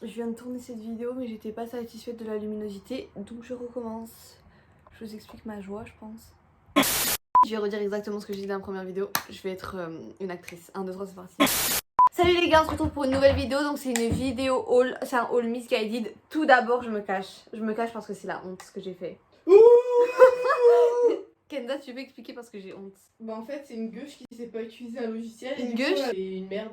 Je viens de tourner cette vidéo mais j'étais pas satisfaite de la luminosité donc je recommence. Je vous explique ma joie je pense. Je vais redire exactement ce que j'ai dit dans la première vidéo. Je vais être une actrice. 1, 2, 3 c'est parti. Salut les gars, on se retrouve pour une nouvelle vidéo. Donc c'est une vidéo haul, c'est un haul misguided. Tout d'abord je me cache. Je me cache parce que c'est la honte ce que j'ai fait. Kenda, tu peux expliquer parce que j'ai honte. Bah en fait c'est une gueuche qui sait pas utiliser un logiciel et Une du gueuche coup elle est une merde.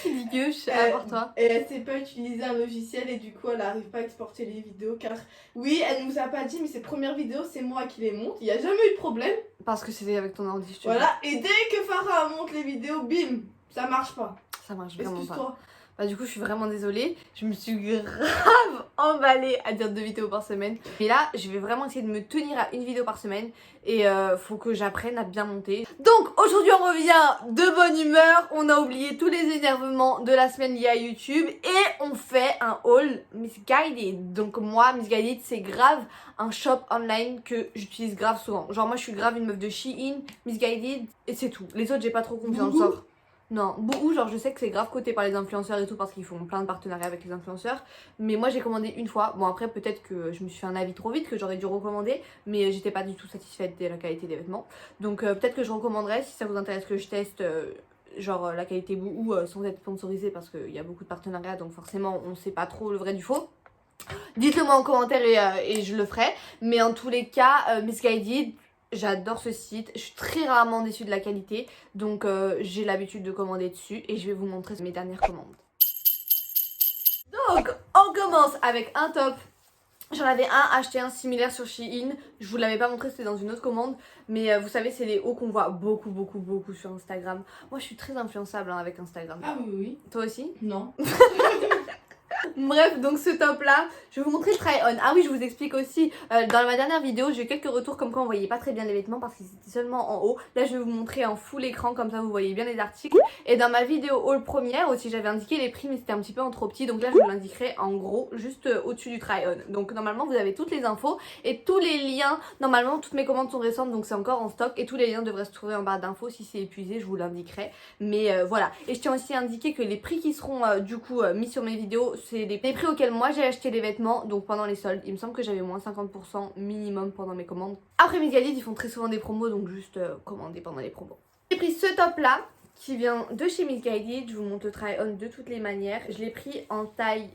Qui dit gueuche à part toi? Et elle sait pas utiliser un logiciel et du coup elle arrive pas à exporter les vidéos car oui elle nous a pas dit mais ses premières vidéos c'est moi qui les monte, il y a jamais eu de problème. Parce que c'était avec ton ordi je te Voilà et dès que Farah monte les vidéos bim ça marche pas. Ça marche vraiment pas. Excuse-toi. Bah du coup je suis vraiment désolée, je me suis grave emballée à dire 2 vidéos par semaine. Mais là je vais vraiment essayer de me tenir à une vidéo par semaine et faut que j'apprenne à bien monter. Donc aujourd'hui on revient de bonne humeur, on a oublié tous les énervements de la semaine liée à YouTube et on fait un haul misguided. Donc moi misguided c'est grave un shop online que j'utilise grave souvent. Genre moi je suis grave une meuf de Shein, misguided et c'est tout. Les autres j'ai pas trop confiance. Non, beaucoup, genre je sais que c'est grave coté par les influenceurs et tout parce qu'ils font plein de partenariats avec les influenceurs. Mais moi j'ai commandé une fois. Bon après peut-être que je me suis fait un avis trop vite, que j'aurais dû recommander. Mais j'étais pas du tout satisfaite de la qualité des vêtements. Donc peut-être que je recommanderais si ça vous intéresse que je teste genre la qualité Bouhou sans être sponsorisée parce qu'il y a beaucoup de partenariats. Donc forcément on sait pas trop le vrai du faux. Dites-le moi en commentaire et je le ferai. Mais en tous les cas, Misguided, j'adore ce site, je suis très rarement déçue de la qualité, donc j'ai l'habitude de commander dessus et je vais vous montrer mes dernières commandes. Donc on commence avec un top. J'en avais acheté un similaire sur Shein, je vous l'avais pas montré, c'était dans une autre commande, mais vous savez c'est les hauts qu'on voit beaucoup sur Instagram. Moi je suis très influençable avec Instagram. Ah oui oui. Toi aussi? Non. Bref, donc ce top là, je vais vous montrer le try on. Ah oui, je vous explique aussi, dans ma dernière vidéo, j'ai eu quelques retours comme quoi on voyait pas très bien les vêtements parce qu'ils étaient seulement en haut. Là, je vais vous montrer en full écran, comme ça vous voyez bien les articles. Et dans ma vidéo haul première aussi, j'avais indiqué les prix, mais c'était un petit peu en trop petit. Donc là, je vous l'indiquerai en gros, juste au-dessus du try on. Donc normalement, vous avez toutes les infos et tous les liens. Normalement, toutes mes commandes sont récentes, donc c'est encore en stock. Et tous les liens devraient se trouver en barre d'infos. Si c'est épuisé, je vous l'indiquerai. Mais voilà. Et je tiens aussi à indiquer que les prix qui seront du coup mis sur mes vidéos, c'est les prix auxquels moi j'ai acheté les vêtements. Donc pendant les soldes, il me semble que j'avais moins 50% minimum pendant mes commandes. Après Misguided, ils font très souvent des promos, donc juste commander pendant les promos. J'ai pris ce top là qui vient de chez Misguided. Je vous montre le try on de toutes les manières. Je l'ai pris en taille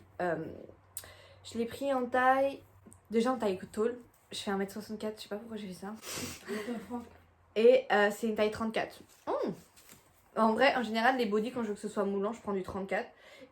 déjà en taille tall. Je fais 1m64, je sais pas pourquoi j'ai fait ça. Et c'est une taille 34. En vrai, en général, les bodys, quand je veux que ce soit moulant, je prends du 34.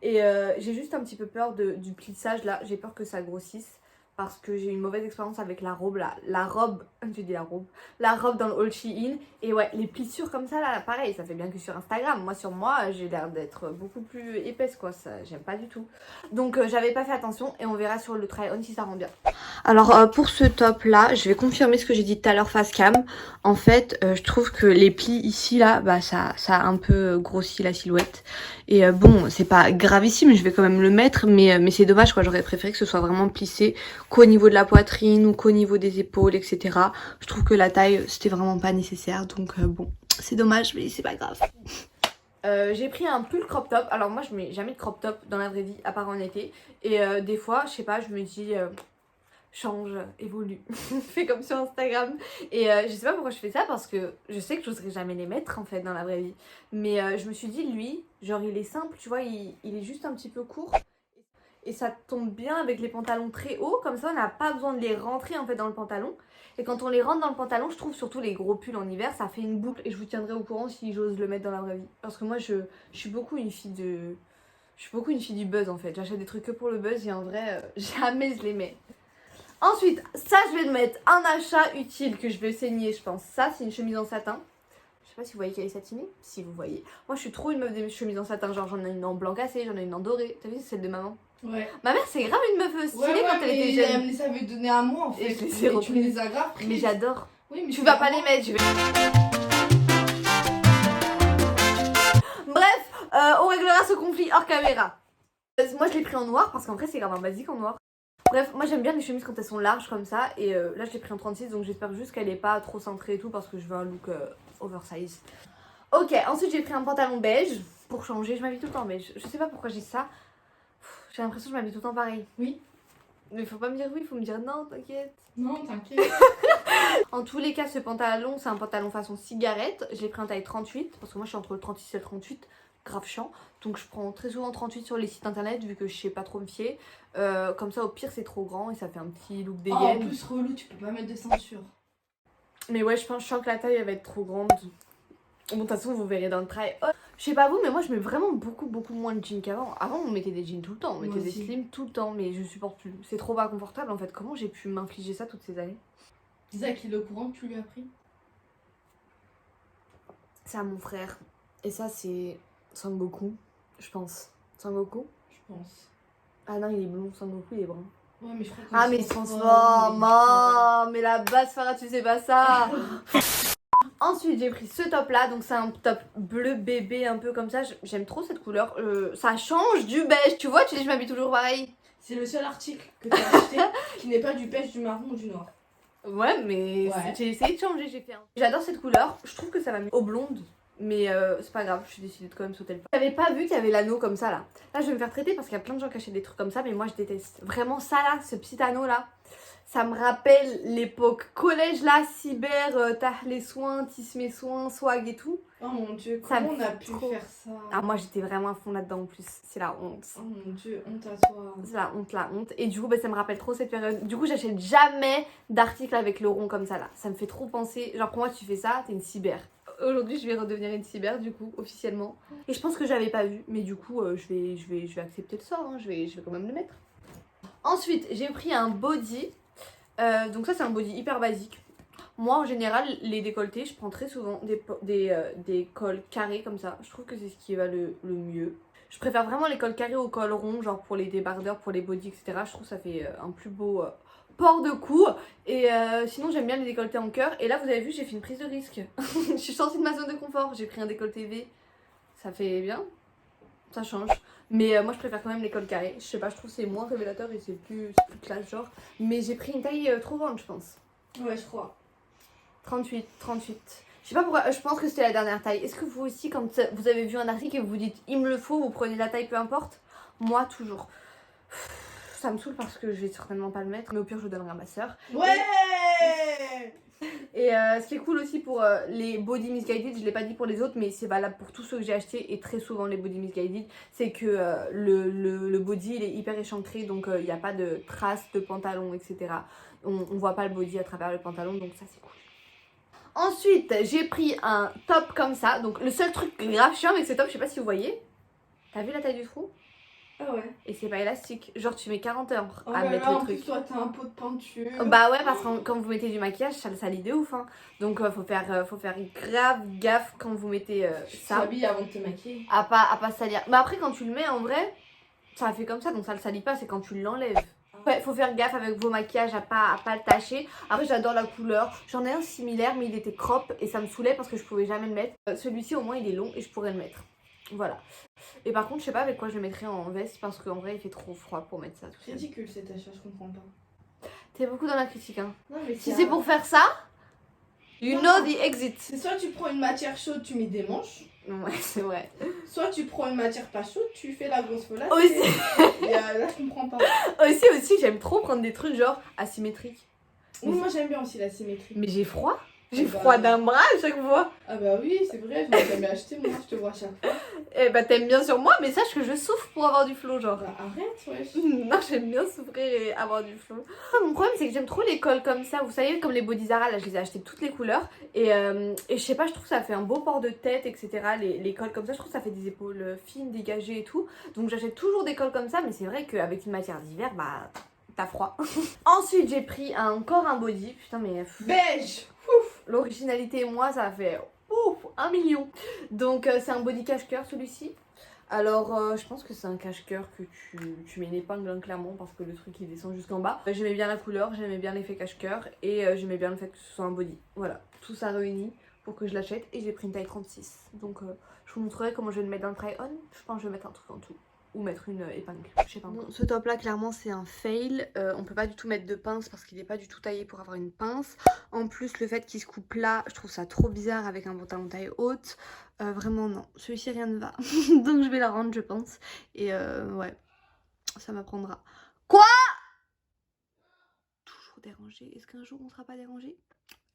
Et j'ai juste un petit peu peur du plissage là. J'ai peur que ça grossisse. Parce que j'ai eu une mauvaise expérience avec la robe là. La robe dans le haul Shein. Et ouais, les plissures comme ça là, pareil, ça fait bien que sur Instagram. Moi, sur moi, j'ai l'air d'être beaucoup plus épaisse quoi. Ça, j'aime pas du tout. Donc, j'avais pas fait attention. Et on verra sur le try on si ça rend bien. Alors pour ce top là, je vais confirmer ce que j'ai dit tout à l'heure face cam. En fait, je trouve que les plis ici là, bah ça a un peu grossi la silhouette. Et bon, c'est pas gravissime, je vais quand même le mettre, mais c'est dommage quoi. J'aurais préféré que ce soit vraiment plissé qu'au niveau de la poitrine ou qu'au niveau des épaules, etc. Je trouve que la taille c'était vraiment pas nécessaire, donc bon, c'est dommage, mais c'est pas grave. J'ai pris un pull crop top. Alors moi je mets jamais de crop top dans la vraie vie à part en été. Et des fois, je sais pas, je me dis change, évolue, fais comme sur Instagram. Et je sais pas pourquoi je fais ça parce que je sais que j'oserais jamais les mettre en fait dans la vraie vie. Mais je me suis dit lui, genre il est simple, tu vois, il est juste un petit peu court. Et ça tombe bien avec les pantalons très hauts, comme ça on n'a pas besoin de les rentrer en fait dans le pantalon. Et quand on les rentre dans le pantalon, je trouve surtout les gros pulls en hiver, ça fait une boucle. Et je vous tiendrai au courant si j'ose le mettre dans la vraie vie. Parce que moi je suis beaucoup une fille de... Je suis beaucoup une fille du buzz en fait. J'achète des trucs que pour le buzz et en vrai, jamais je les mets. Ensuite, ça je vais le mettre, un achat utile que je vais saigner je pense. Ça c'est une chemise en satin. Je sais pas si vous voyez qu'elle est satinée. Si vous voyez. Moi je suis trop une meuf des chemises en satin. Genre j'en ai une en blanc cassé, j'en ai une en doré. T'as vu c'est celle de maman? Ouais. Ma mère c'est grave une meuf stylée quand elle était jeune. Elle me les avait donné à moi en fait. Et je les ai reprises. Tu me les as grave prises. Mais j'adore. Oui, mais Tu vas pas les mettre, je vais... Bref, on réglera ce conflit hors caméra. Moi je l'ai pris en noir parce qu'en vrai c'est grave un basique en noir. Bref, moi j'aime bien les chemises quand elles sont larges comme ça. Et là je l'ai pris en 36 donc j'espère juste qu'elle est pas trop cintrée et tout parce que je veux un look oversize. Ok, ensuite j'ai pris un pantalon beige pour changer. Je m'habille tout le temps en beige. Je sais pas pourquoi j'ai ça. J'ai l'impression que je m'habille tout le temps pareil. Oui. Mais faut pas me dire oui, faut me dire non, t'inquiète. Non, t'inquiète. En tous les cas, ce pantalon, c'est un pantalon façon cigarette. Je l'ai pris en taille 38 parce que moi je suis entre le 36 et le 38, grave chiant. Donc je prends très souvent 38 sur les sites internet vu que je sais pas trop me fier. Comme ça, au pire, c'est trop grand et ça fait un petit look Oh, dégaine. en plus, relou, tu peux pas mettre de ceinture. Mais ouais, je sens que la taille elle va être trop grande. Bon, de toute façon, vous verrez dans le try. Oh, je sais pas vous, mais moi je mets vraiment beaucoup moins de jeans qu'avant. Avant, on mettait des jeans tout le temps, on mettait des slims tout le temps, mais je supporte plus. C'est trop pas confortable en fait. Comment j'ai pu m'infliger ça toutes ces années? Isaac, il est au courant que tu lui as pris? C'est à mon frère. Et ça, c'est Sangoku, je pense. Sangoku? Je pense. Ah non, il est blond, Sangoku, il est brun. Ouais, mais je crois que Ah, mais il se transforme. Oh, mais la base Farah, tu sais pas ça. Ensuite, j'ai pris ce top là, donc c'est un top bleu bébé un peu comme ça. J'aime trop cette couleur. Ça change du beige, tu vois, tu dis je m'habille toujours pareil. C'est le seul article que tu as acheté qui n'est pas du beige, du marron ou du noir. Ouais, mais Ouais. j'ai essayé de changer, j'ai fait un. J'adore cette couleur, je trouve que ça va mieux aux blondes. Mais c'est pas grave, je suis décidée de quand même sauter le pas. J'avais pas vu qu'il y avait l'anneau comme ça là. Là, je vais me faire traiter parce qu'il y a plein de gens qui achètent des trucs comme ça, mais moi je déteste. Vraiment ça là, ce petit anneau là. Ça me rappelle l'époque collège là, cyber, t'as les soins, tisse mes soins, swag et tout. Oh mon dieu, Ça comment me on a fait pu trop. faire ça? Ah, moi j'étais vraiment à fond là-dedans en plus. C'est la honte. Oh mon dieu, honte à toi. C'est la honte, la honte. Et du coup, bah, ça me rappelle trop cette période. Du coup, j'achète jamais d'articles avec le rond comme ça là. Ça me fait trop penser. Genre, pour moi, tu fais ça, t'es une cyber. Aujourd'hui, je vais redevenir une cyber, du coup, officiellement. Et je pense que j'avais pas vu. Mais du coup, je vais accepter le sort. Hein. Je vais quand même le mettre. Ensuite, j'ai pris un body. Donc, ça, c'est un body hyper basique. Moi, en général, les décolletés, je prends très souvent des cols carrés comme ça. Je trouve que c'est ce qui va le mieux. Je préfère vraiment les cols carrés aux cols ronds, genre pour les débardeurs, pour les bodys, etc. Je trouve que ça fait un plus beau port de cou. Et sinon, j'aime bien les décolletés en cœur. Et là, vous avez vu, j'ai fait une prise de risque. Je suis sortie de ma zone de confort. J'ai pris un décolleté V. Ça fait bien. Ça change. Mais moi, je préfère quand même les cols carrés. Je sais pas, je trouve que c'est moins révélateur et c'est plus classe, genre. Mais j'ai pris une taille trop grande, je pense. Ouais, je crois. 38. Je sais pas pourquoi, je pense que c'était la dernière taille. Est-ce que vous aussi, quand vous avez vu un article et vous vous dites il me le faut, vous prenez la taille peu importe? Moi, toujours. Ça me saoule parce que je vais certainement pas le mettre, mais au pire, je le donnerai à ma soeur. Ouais. Et ce qui est cool aussi pour les body misguided, je l'ai pas dit pour les autres, mais c'est valable pour tous ceux que j'ai achetés et très souvent les body misguided, c'est que le body il est hyper échancré, donc il n'y a pas de traces de pantalon, etc. On voit pas le body à travers le pantalon, donc ça c'est cool. Ensuite, j'ai pris un top comme ça. Donc, le seul truc grave chiant avec ce top, je sais pas si vous voyez. T'as vu la taille du trou? Ah ouais. Et c'est pas élastique. Genre, tu mets 40 heures Oh à là mettre là, le en truc. plus, toi, t'as un pot de peinture. Bah ouais, parce que quand vous mettez du maquillage, ça le salit de ouf. Hein. Donc, faut faire grave gaffe quand vous mettez Tu ça. t'habilles avant de te maquiller. À pas salir. Mais après, quand tu le mets, en vrai, ça fait comme ça. Donc, ça le salit pas. C'est quand tu l'enlèves. Ouais, faut faire gaffe avec vos maquillages à pas le tâcher. Après, j'adore la couleur. J'en ai un similaire, mais il était crop et ça me saoulait parce que je pouvais jamais le mettre. Celui-ci, au moins, il est long et je pourrais le mettre. Voilà. Et par contre, je sais pas avec quoi je le mettrais en veste parce qu'en vrai, il fait trop froid pour mettre ça. C'est ridicule cet achat, je comprends pas. T'es beaucoup dans la critique, hein. Non, mais Si c'est pour faire ça, you know the exit. C'est soit tu prends une matière chaude, tu mets des manches. Ouais, c'est vrai. Soit tu prends une matière pas chaude, tu fais la grosse folasse. Aussi, Et là, je comprends pas. aussi, j'aime trop prendre des trucs genre asymétriques. Oui, moi j'aime bien aussi la symétrie. Mais j'ai froid. J'ai Bah, froid d'un bras à chaque fois. Ah bah oui, c'est vrai, je l'ai jamais acheté, moi je te vois à chaque fois. Eh bah t'aimes bien sur moi, mais sache que je souffre pour avoir du flow, genre. Bah arrête, wesh. Non, j'aime bien souffrir et avoir du flow. Mon problème, c'est que j'aime trop les cols comme ça. Vous savez, comme les body Zara, là, je les ai achetés de toutes les couleurs. Et je sais pas, je trouve que ça fait un beau port de tête, etc. Les cols comme ça, je trouve que ça fait des épaules fines, dégagées et tout. Donc j'achète toujours des cols comme ça, mais c'est vrai qu'avec une matière d'hiver, bah t'as froid. Ensuite, j'ai pris encore un body. Putain, mais. Beige. L'originalité et moi, ça fait 1 million. Donc c'est un body cache-cœur celui-ci. Alors je pense que c'est un cache-cœur que tu mets une épingle hein, clairement parce que le truc il descend jusqu'en bas. J'aimais bien la couleur, j'aimais bien l'effet cache-cœur et j'aimais bien le fait que ce soit un body. Voilà, tout ça réuni pour que je l'achète et j'ai pris une taille 36. Donc je vous montrerai comment je vais le mettre dans le try-on. Je pense que je vais mettre un truc en tout. Ou mettre une épingle, je sais pas. Bon, ce top là clairement c'est un fail, on peut pas du tout mettre de pince parce qu'il est pas du tout taillé pour avoir une pince. En plus le fait qu'il se coupe là, je trouve ça trop bizarre avec un pantalon taille haute. Vraiment non, celui-ci rien ne va. Donc je vais la rendre je pense. Et ouais, ça m'apprendra. Quoi? Toujours dérangé. Est-ce qu'un jour on sera pas dérangé?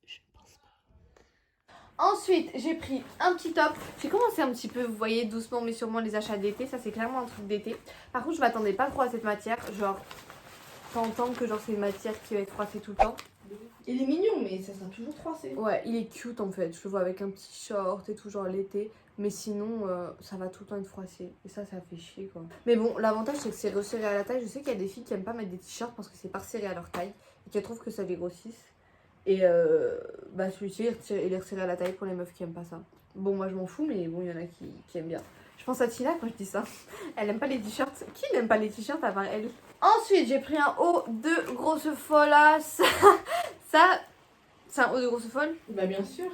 Je ne pense pas. Ensuite, j'ai pris un petit top. J'ai commencé un petit peu, vous voyez, doucement mais sûrement les achats d'été. Ça, c'est clairement un truc d'été. Par contre, je m'attendais pas trop à cette matière. Genre, t'entends que genre c'est une matière qui va être froissée tout le temps. Il est mignon, mais ça sera toujours froissé. Ouais, il est cute en fait. Je le vois avec un petit short et tout, genre l'été. Mais sinon, ça va tout le temps être froissé. Et ça fait chier quoi. Mais bon, l'avantage c'est que c'est resserré à la taille. Je sais qu'il y a des filles qui aiment pas mettre des t-shirts parce que c'est pas resserré à leur taille. Et qu'elles trouvent que ça les grossisse. Et bah celui-ci, il est resserré à la taille pour les meufs qui aiment pas ça. Bon, moi je m'en fous, mais bon, il y en a qui aiment bien. Je pense à Tina quand je dis ça. Elle aime pas les t-shirts. Qui n'aime pas les t-shirts à part elle? Ensuite, j'ai pris un haut de grosse folasse. Ça, c'est un haut de grosse folle? Bah bien sûr.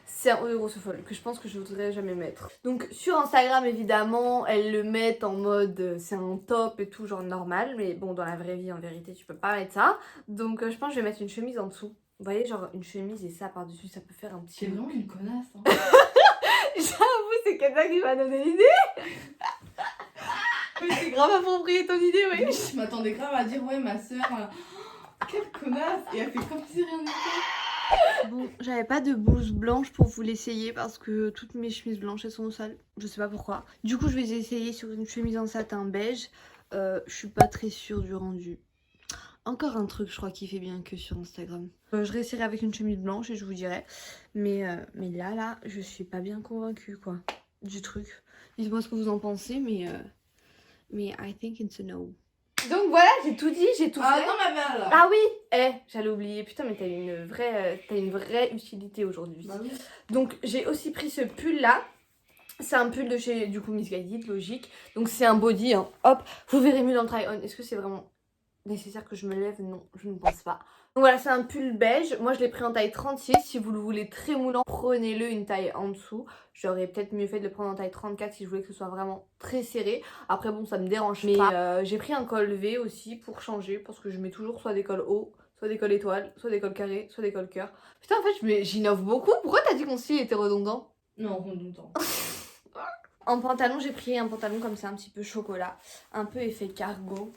C'est un haut de grosse folle que je pense que je voudrais jamais mettre. Donc sur Instagram évidemment, elles le mettent en mode c'est un top et tout, genre normal. Mais bon, dans la vraie vie, en vérité, tu peux pas mettre ça. Donc je pense que je vais mettre une chemise en dessous. Vous voyez, genre une chemise et ça par-dessus, ça peut faire un petit... C'est vraiment une connasse. Hein. J'avoue, c'est quelqu'un qui m'a donné l'idée. Mais c'est grave approprié ton idée, oui. Je m'attendais grave à dire ouais ma soeur, quelle connasse. Et elle fait comme si rien n'était. Bon, j'avais pas de blouse blanche pour vous l'essayer parce que toutes mes chemises blanches elles sont sales. Je sais pas pourquoi. Du coup, je vais essayer sur une chemise en satin beige. Je suis pas très sûre du rendu. Encore un truc, je crois, qui fait bien que sur Instagram. Je réessayerai avec une chemise blanche et je vous dirai. Mais là, je suis pas bien convaincue, quoi, du truc. Dites-moi ce que vous en pensez, mais I think it's a no. Donc voilà, j'ai tout dit, j'ai tout fait. Ah non, ma mère là. Ah oui, j'allais oublier. Putain, mais t'as une vraie utilité aujourd'hui. Bah oui. Donc j'ai aussi pris ce pull là. C'est un pull de chez du coup Missguided, logique. Donc c'est un body, hein. Hop, vous verrez mieux dans le try-on. Est-ce que c'est vraiment nécessaire que je me lève? Non, je ne pense pas. Donc voilà, c'est un pull beige. Moi je l'ai pris en taille 36. Si vous le voulez très moulant, prenez-le une taille en dessous. J'aurais peut-être mieux fait de le prendre en taille 34 si je voulais que ce soit vraiment très serré. Après bon, ça me dérange pas. J'ai pris un col V aussi pour changer parce que je mets toujours soit des cols hauts, soit des cols étoiles, soit des cols carrés, soit des cols cœur. Putain, en fait, j'innove beaucoup. Pourquoi t'as dit qu'on style était redondant? Non, redondant. En pantalon, j'ai pris un pantalon comme ça, un petit peu chocolat, un peu effet cargo.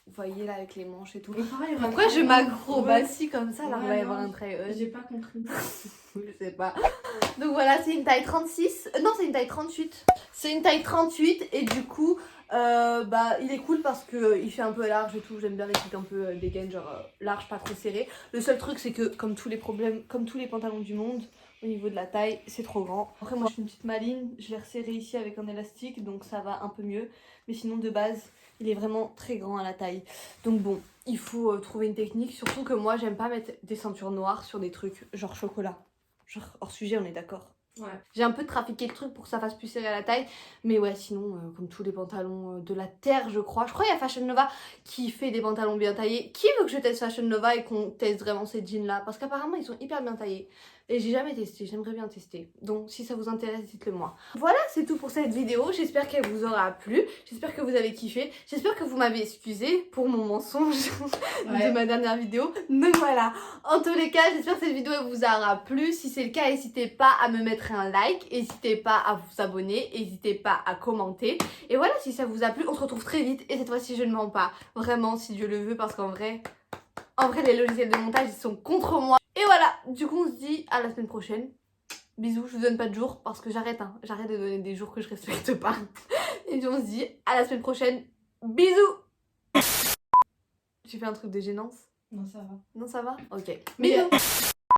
Vous voyez là avec les manches et tout. Et pareil, Pourquoi je m'acrobatie comme ça? Alors Ouais, il va y non, avoir un trait. J'ai pas compris. Je sais pas. Donc voilà, c'est une taille 36. Non, c'est une taille 38. C'est une taille 38 et du coup, bah il est cool parce que il fait un peu large et tout. J'aime bien les trucs un peu dégaine, genre large, pas trop serré. Le seul truc, c'est que comme tous les pantalons du monde, au niveau de la taille, c'est trop grand. Après, moi je suis une petite maline, je l'ai resserré ici avec un élastique, donc ça va un peu mieux. Mais sinon, de base, il est vraiment très grand à la taille. Donc bon, il faut trouver une technique. Surtout que moi, j'aime pas mettre des ceintures noires sur des trucs genre chocolat. Genre hors sujet, on est d'accord. Ouais. J'ai un peu trafiqué le truc pour que ça fasse plus serré à la taille. Mais ouais, sinon, comme tous les pantalons de la terre, je crois. Je crois qu'il y a Fashion Nova qui fait des pantalons bien taillés. Qui veut que je teste Fashion Nova et qu'on teste vraiment ces jeans-là? Parce qu'apparemment, ils sont hyper bien taillés. Et j'ai jamais testé, j'aimerais bien tester. Donc si ça vous intéresse, dites-le moi. Voilà, c'est tout pour cette vidéo. J'espère qu'elle vous aura plu. J'espère que vous avez kiffé. J'espère que vous m'avez excusé pour mon mensonge de ma dernière vidéo. Donc voilà. En tous les cas, j'espère que cette vidéo elle vous aura plu. Si c'est le cas, n'hésitez pas à me mettre un like. N'hésitez pas à vous abonner. N'hésitez pas à commenter. Et voilà, si ça vous a plu, on se retrouve très vite. Et cette fois-ci, je ne mens pas. Vraiment, si Dieu le veut, parce qu'en vrai, les logiciels de montage, ils sont contre moi. Et voilà, du coup on se dit à la semaine prochaine. Bisous, je vous donne pas de jours parce que j'arrête de donner des jours que je respecte pas. Et puis on se dit à la semaine prochaine. Bisous. J'ai fait un truc de gênance. Non, ça va. Non, ça va? Ok. Mais Bisous.